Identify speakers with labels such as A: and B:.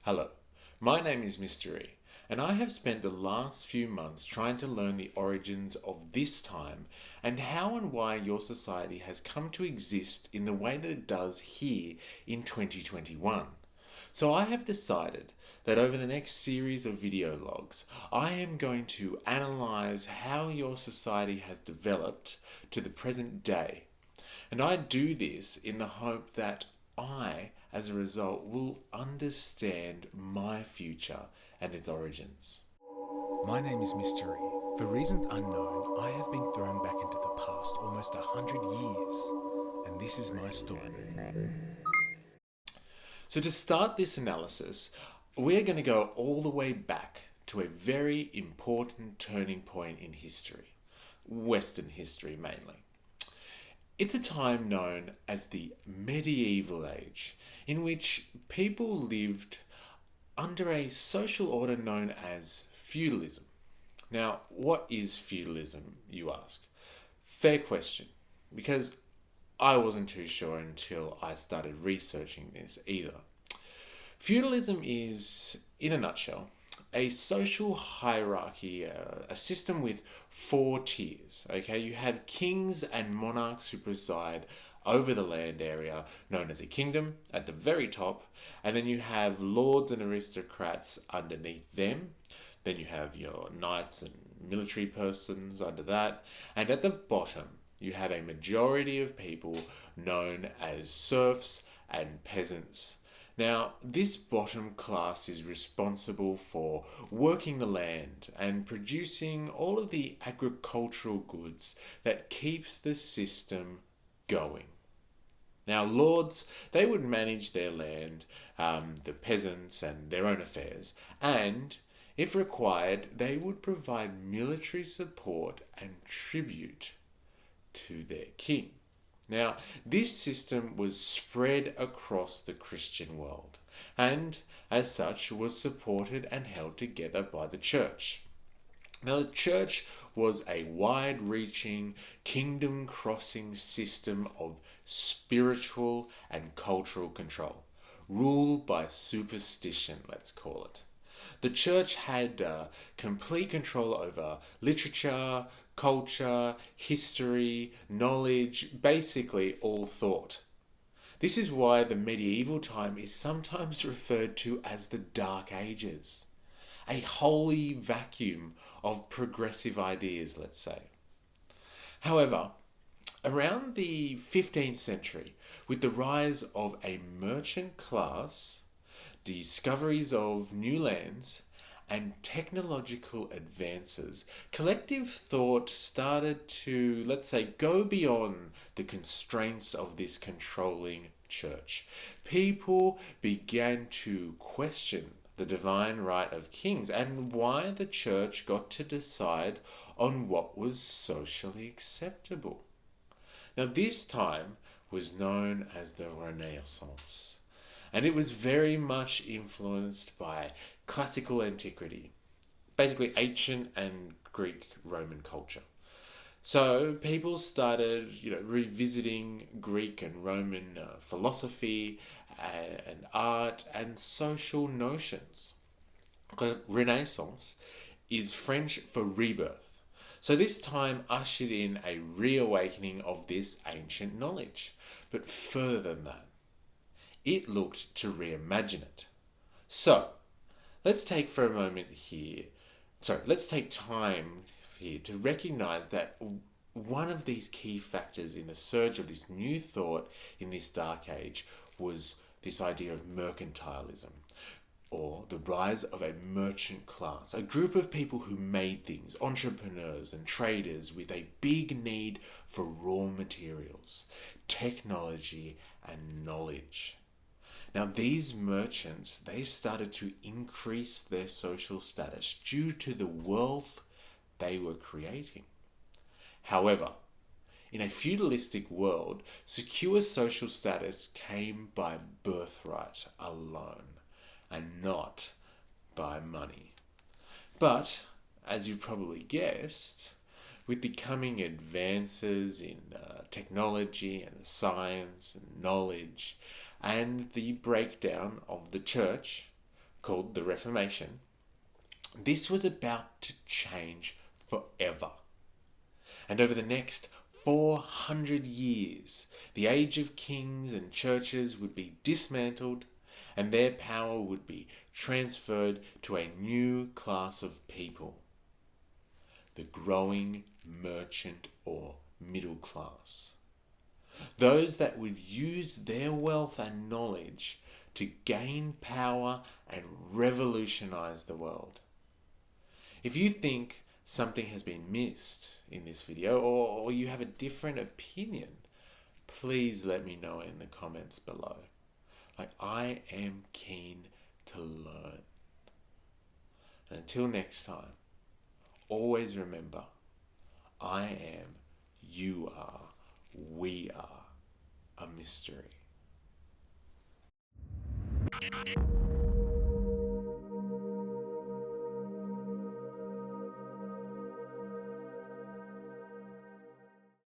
A: Hello, my name is Mr. E, and I have spent the last few months trying to learn the origins of this time and how and why your society has come to exist in the way that it does here in 2021. So I have decided that over the next series of video logs, I am going to analyze how your society has developed to the present day. And I do this in the hope that I, as a result, will understand my future and its origins.
B: My name is Mystery. For reasons unknown, I have been thrown back into the past almost 100 years, and this is my story.
A: So, to start this analysis, we're going to go all the way back to a very important turning point in history, Western history mainly. It's a time known as the medieval age, in which people lived under a social order known as feudalism. Now, what is feudalism, you ask? Fair question, because I wasn't too sure until I started researching this either. Feudalism is, in a nutshell, a social hierarchy, a system with four tiers. Okay, you have kings and monarchs who preside over the land area known as a kingdom at the very top, and then you have lords and aristocrats underneath them. Then you have your knights and military persons under that, and at the bottom you have a majority of people known as serfs and peasants. Now, this bottom class is responsible for working the land and producing all of the agricultural goods that keeps the system going. Now, lords, they would manage their land, the peasants, and their own affairs, and if required, they would provide military support and tribute to their king. Now, this system was spread across the Christian world and, as such, was supported and held together by the church. Now, the church was a wide reaching, kingdom crossing system of spiritual and cultural control, ruled by superstition, let's call it. The church had complete control over literature, culture, history, knowledge, basically all thought. This is why the medieval time is sometimes referred to as the Dark Ages, a holy vacuum of progressive ideas, let's say. However, around the 15th century, with the rise of a merchant class, discoveries of new lands, and technological advances, collective thought started to, let's say, go beyond the constraints of this controlling church. People began to question the divine right of kings and why the church got to decide on what was socially acceptable. Now, this time was known as the Renaissance, and it was very much influenced by classical antiquity, basically ancient and Greek Roman culture. So people started, revisiting Greek and Roman philosophy and art and social notions. Renaissance is French for rebirth. So this time ushered in a reawakening of this ancient knowledge. But further than that, it looked to reimagine it. So, let's take for a moment here, let's take time here to recognize that one of these key factors in the surge of this new thought in this dark age was this idea of mercantilism, or the rise of a merchant class, a group of people who made things, entrepreneurs and traders with a big need for raw materials, technology, and knowledge. Now, these merchants, they started to increase their social status due to the wealth they were creating. However, in a feudalistic world, secure social status came by birthright alone and not by money. But, as you've probably guessed, with the coming advances in technology and science and knowledge and the breakdown of the church, called the Reformation, this was about to change forever. And over the next 400 years, the age of kings and churches would be dismantled and their power would be transferred to a new class of people, the growing merchant or middle class. Those that would use their wealth and knowledge to gain power and revolutionize the world. If you think something has been missed in this video or you have a different opinion, please let me know in the comments below. I am keen to learn. And until next time, always remember, I am, you are, we are a mystery.